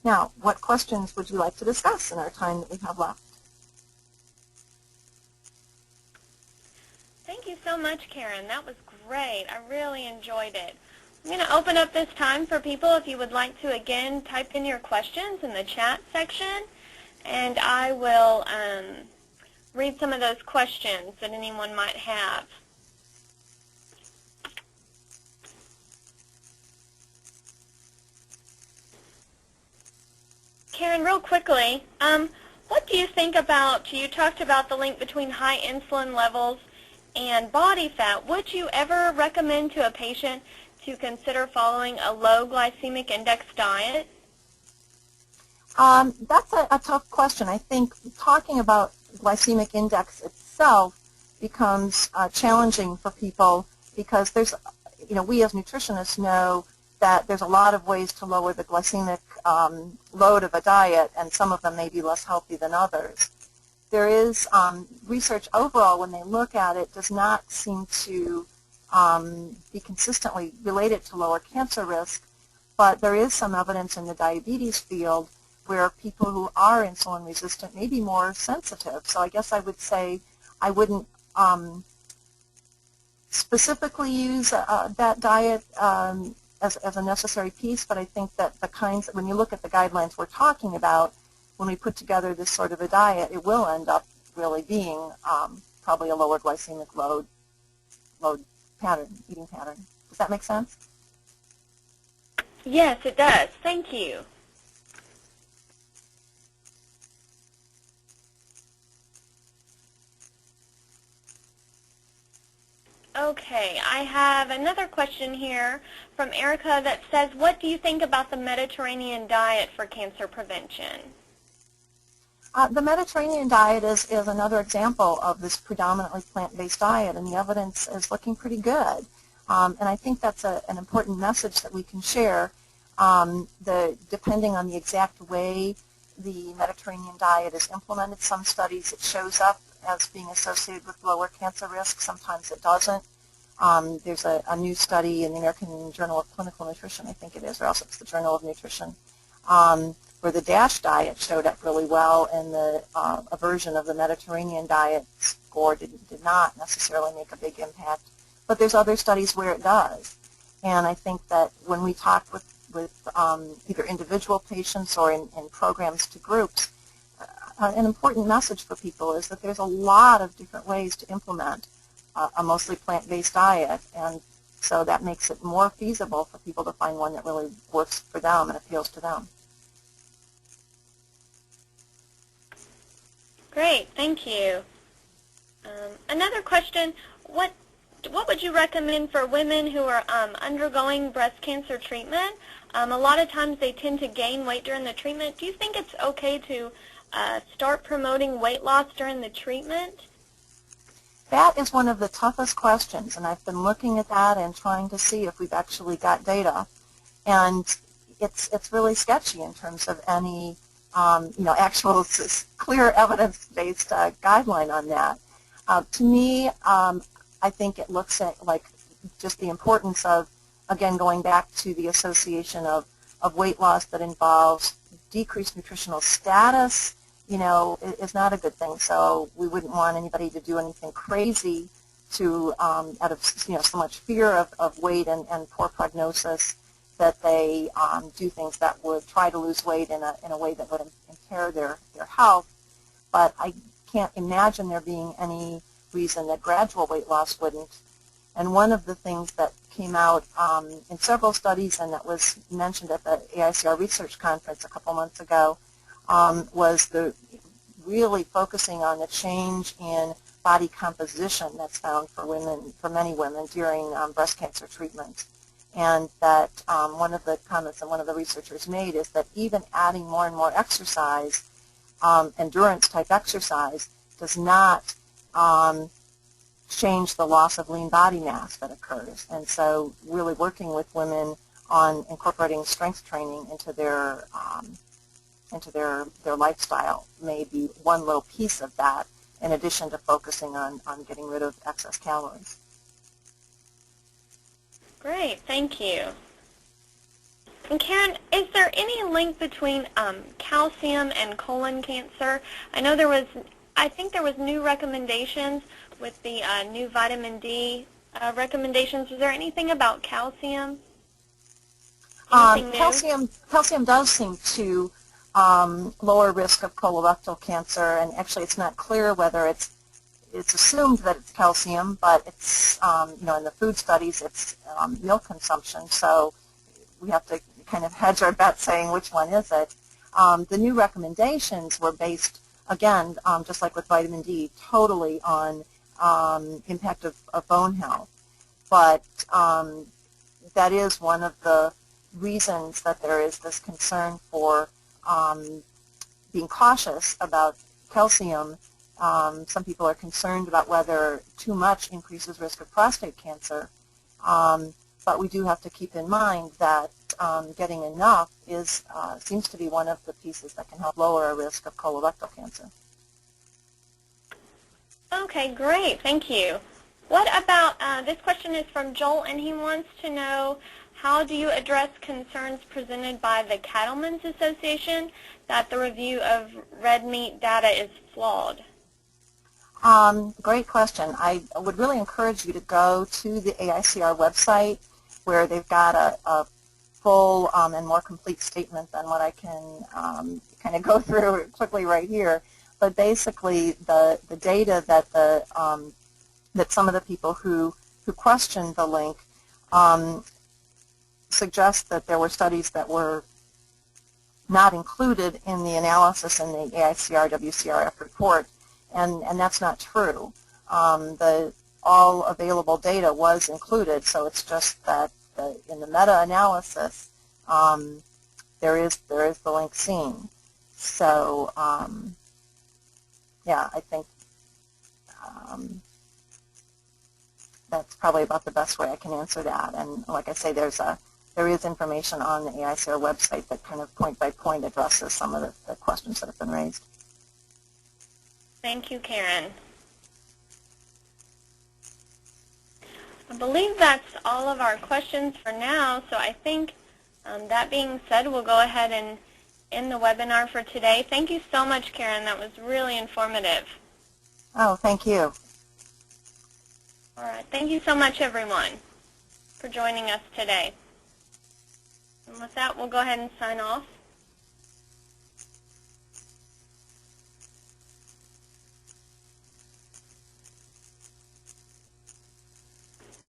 Now, what questions would you like to discuss in our time that we have left? Thank you so much, Karen. That was great. I really enjoyed it. I'm going to open up this time for people if you would like to, again, type in your questions in the chat section, and I will read some of those questions that anyone might have. Karen, real quickly, what do you think about, you talked about the link between high insulin levels and body fat. Would you ever recommend to a patient to consider following a low glycemic index diet? That's a tough question. I think talking about glycemic index itself becomes challenging for people because there's, we as nutritionists know that there's a lot of ways to lower the glycemic load of a diet, and some of them may be less healthy than others. There is research overall, when they look at it, does not seem to be consistently related to lower cancer risk, but there is some evidence in the diabetes field where people who are insulin resistant may be more sensitive. So I guess I would say I wouldn't specifically use that diet as a necessary piece, but I think that the kinds, when you look at the guidelines we're talking about, when we put together this sort of a diet, it will end up really being probably a lower glycemic load pattern, eating pattern. Does that make sense? Yes, it does. Thank you. Okay, I have another question here from Erica that says, what do you think about the Mediterranean diet for cancer prevention? The Mediterranean diet is another example of this predominantly plant-based diet, and the evidence is looking pretty good. And I think that's an important message that we can share. Depending on the exact way the Mediterranean diet is implemented, some studies it shows up as being associated with lower cancer risk. Sometimes it doesn't. There's a new study in the American Journal of Clinical Nutrition, I think it is, or else it's the Journal of Nutrition, where the DASH diet showed up really well, and a version of the Mediterranean diet score did not necessarily make a big impact. But there's other studies where it does. And I think that when we talk with either individual patients or in programs to groups, an important message for people is that there's a lot of different ways to implement a mostly plant-based diet, and so that makes it more feasible for people to find one that really works for them and appeals to them. Great, thank you. Another question, what would you recommend for women who are undergoing breast cancer treatment? A lot of times they tend to gain weight during the treatment. Do you think it's okay to start promoting weight loss during the treatment? That is one of the toughest questions, and I've been looking at that and trying to see if we've actually got data. And it's really sketchy in terms of any actual clear evidence-based guideline on that. To me, I think it looks at like just the importance of, again, going back to the association of weight loss that involves decreased nutritional status, is not a good thing. So we wouldn't want anybody to do anything crazy to out of so much fear of weight and poor prognosis that they do things that would try to lose weight in a way that would impair their health. But I can't imagine there being any reason that gradual weight loss wouldn't. And one of the things that came out in several studies, and that was mentioned at the AICR Research Conference a couple months ago, was the really focusing on the change in body composition that's found for many women during breast cancer treatment. And that one of the comments that one of the researchers made is that even adding more and more exercise, endurance-type exercise, does not change the loss of lean body mass that occurs. And so really working with women on incorporating strength training into their lifestyle may be one little piece of that, in addition to focusing on getting rid of excess calories. Great, thank you. And Karen, is there any link between calcium and colon cancer? I think there was new recommendations with the new vitamin D recommendations. Was there anything about calcium? Anything new? Calcium does seem to lower risk of colorectal cancer, and actually it's not clear whether it's assumed that it's calcium, but it's, in the food studies, it's milk consumption, so we have to kind of hedge our bet saying which one is it. The new recommendations were based, again, just like with vitamin D, totally on impact of bone health. But that is one of the reasons that there is this concern for being cautious about calcium. Some people are concerned about whether too much increases risk of prostate cancer. But we do have to keep in mind that getting enough seems to be one of the pieces that can help lower our risk of colorectal cancer. Okay, great. Thank you. What about, this question is from Joel, and he wants to know, how do you address concerns presented by the Cattlemen's Association that the review of red meat data is flawed? Great question. I would really encourage you to go to the AICR website, where they've got a full and more complete statement than what I can kind of go through quickly right here. But basically, the data that that some of the people who questioned the link suggest that there were studies that were not included in the analysis in the AICR WCRF report, and that's not true. All available data was included, so it's just that in the meta-analysis there is the link seen. So yeah, I think that's probably about the best way I can answer that. And like I say, there is information on the AICR website that kind of point by point addresses some of the questions that have been raised. Thank you, Karen. I believe that's all of our questions for now, so I think that being said, we'll go ahead and end the webinar for today. Thank you so much, Karen. That was really informative. Oh, thank you. All right. Thank you so much, everyone, for joining us today. And with that, we'll go ahead and sign off.